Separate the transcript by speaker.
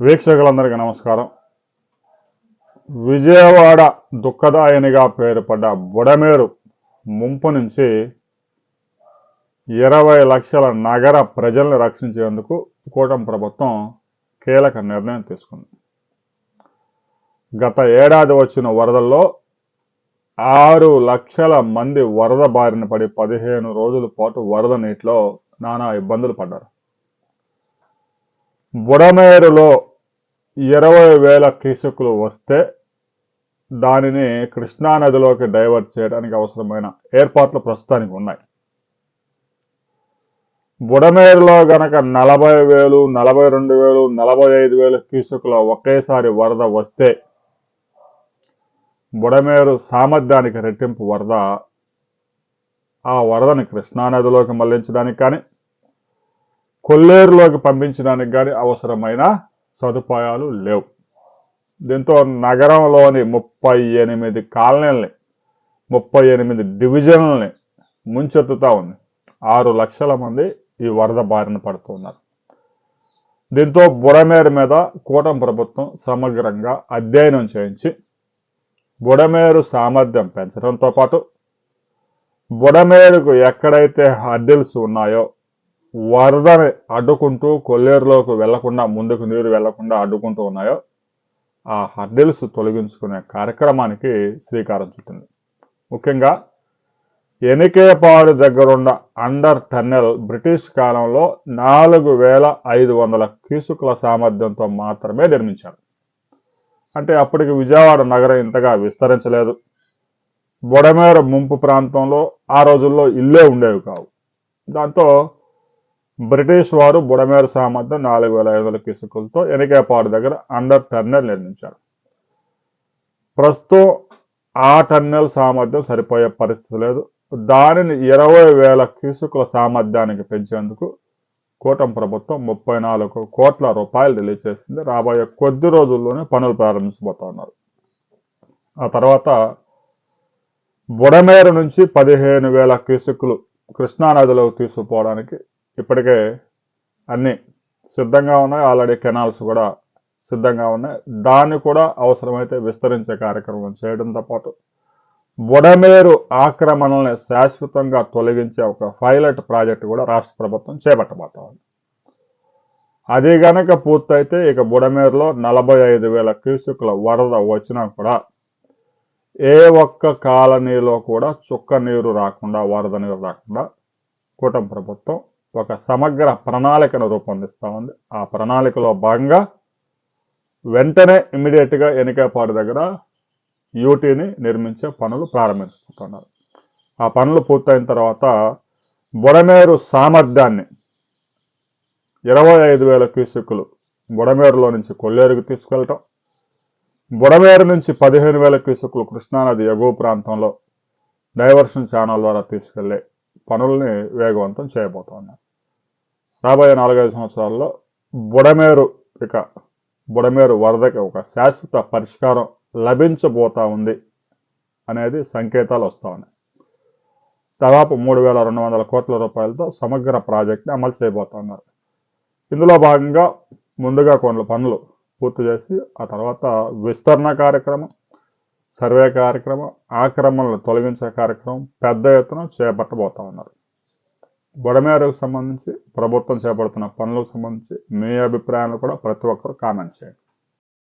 Speaker 1: వీక్షకులందరికీ నమస్కారం. విజయవాడ దుఃఖదాయనిగా పేరుపడ్డ బుడమేరు ముంపు నుంచి 20 లక్షల నగర ప్రజల్ని రక్షించేందుకు కూటమి ప్రభుత్వం కీలక నిర్ణయం తీసుకుంది. గత ఏడాది వచ్చిన వరదల్లో 6 లక్షల మంది వరద బారిన పడి 15 రోజుల పాటు వరద నీటిలో నానా ఇబ్బందులు పడ్డారు. బుడమేరులో 20,000 క్యూసెక్కులు వస్తే దానిని కృష్ణానదిలోకి డైవర్ట్ చేయడానికి అవసరమైన ఏర్పాట్లు ప్రస్తుతానికి ఉన్నాయి. బుడమేరులో గనక 40,000, 42,000, 45,000 క్యూసెక్కుల ఒకేసారి వరద వస్తే బుడమేరు సామర్థ్యానికి రెట్టింపు వరద ఆ వరదని కృష్ణానదిలోకి మళ్లించడానికి కానీ కొల్లేరులోకి పంపించడానికి కానీ అవసరమైన సదుపాయాలు లేవు. దీంతో నగరంలోని 38 కాలనీలని 38 డివిజన్లని ముంచెత్తుతా ఉంది. 6 లక్షల మంది ఈ వరద బారిన పడుతున్నారు. దీంతో బుడమేరు మీద కూటమి ప్రభుత్వం సమగ్రంగా అధ్యయనం చేయించి బుడమేరు సామర్థ్యం పెంచడంతో పాటు బుడమేరుకు ఎక్కడైతే హర్డిల్స్ ఉన్నాయో వరదని అడ్డుకుంటూ కొల్లేరులోకి వెళ్లకుండా ముందుకు నీరు వెళ్లకుండా అడ్డుకుంటూ ఉన్నాయో ఆ హర్డిల్స్ తొలగించుకునే కార్యక్రమానికి శ్రీకారం చుట్టింది. ముఖ్యంగా ఎనికేపాడు దగ్గరున్న అండర్ టన్నెల్ బ్రిటిష్ కాలంలో 4,500 క్యూసెక్కుల సామర్థ్యంతో మాత్రమే నిర్మించారు. అంటే అప్పటికి విజయవాడ నగరం ఇంతగా విస్తరించలేదు. బుడమేరు ముంపు ప్రాంతంలో ఆ రోజుల్లో ఇల్లే ఉండేవి కావు. దాంతో బ్రిటిష్ వారు బుడమేరు సామర్థ్యం 4,500 క్యూసెక్కులతో ఎనికేపాడు దగ్గర అండర్ టన్నెల్ నిర్మించారు. ప్రస్తుతం ఆ టన్నెల్ సామర్థ్యం సరిపోయే పరిస్థితి లేదు. దానిని 20,000 క్యూసెక్కుల సామర్థ్యానికి పెంచేందుకు కూటమి ప్రభుత్వం 34 కోట్ల రూపాయలు రిలీజ్ చేసింది. రాబోయే కొద్ది రోజుల్లోనే పనులు ప్రారంభించబోతా ఉన్నారు. ఆ తర్వాత బుడమేరు నుంచి 15,000 క్యూసెక్కులు కృష్ణానదిలోకి తీసుకుపోవడానికి ఇప్పటికే అన్ని సిద్ధంగా ఉన్నాయి. ఆల్రెడీ కెనాల్స్ కూడా సిద్ధంగా ఉన్నాయి. దాన్ని కూడా అవసరమైతే విస్తరించే కార్యక్రమం చేయడంతో పాటు బుడమేరు ఆక్రమణల్ని శాశ్వతంగా తొలగించే ఒక పైలట్ ప్రాజెక్టు కూడా రాష్ట్ర ప్రభుత్వం చేపట్టబోతా ఉంది. అది గనక పూర్తయితే ఇక బుడమేరులో 45,000 క్యూసెక్కుల వరద వచ్చినా కూడా ఏ ఒక్క కాలనీలో కూడా చుక్క నీరు రాకుండా వరద నీరు రాకుండా కూటమి ప్రభుత్వం ఒక సమగ్ర ప్రణాళికను రూపొందిస్తూ ఉంది. ఆ ప్రణాళికలో భాగంగా వెంటనే ఇమ్మీడియట్గా ఎనికేపాడు దగ్గర యూటీని నిర్మించే పనులు ప్రారంభించబోతున్నారు. ఆ పనులు పూర్తయిన తర్వాత బుడమేరు సామర్థ్యాన్ని 25,000 క్యూసెక్కులు బుడమేరులో నుంచి కొల్లేరుకు తీసుకెళ్ళటం, బుడమేరు నుంచి 15,000 క్యూసెక్కులు కృష్ణానది ఎగువ ప్రాంతంలో డైవర్షన్ ఛానల్ ద్వారా తీసుకెళ్లే పనుల్ని వేగవంతం చేయబోతున్నారు. రాబోయే 4-5 సంవత్సరాల్లో బుడమేరు వరదకి ఒక శాశ్వత పరిష్కారం లభించబోతా ఉంది అనేది సంకేతాలు వస్తూ ఉన్నాయి. దాదాపు 3,200 కోట్ల రూపాయలతో సమగ్ర ప్రాజెక్ట్ని అమలు చేయబోతున్నారు. ఇందులో భాగంగా ముందుగా కొన్ని పనులు పూర్తి చేసి ఆ తర్వాత విస్తరణ కార్యక్రమం, సర్వే కార్యక్రమం, ఆక్రమణలు తొలగించే కార్యక్రమం పెద్ద ఎత్తున చేపట్టబోతా ఉన్నారు. బుడమేరుకు సంబంధించి ప్రభుత్వం చేపడుతున్న పనులకు సంబంధించి మీ అభిప్రాయాలు కూడా ప్రతి ఒక్కరు కామెంట్ చేయండి.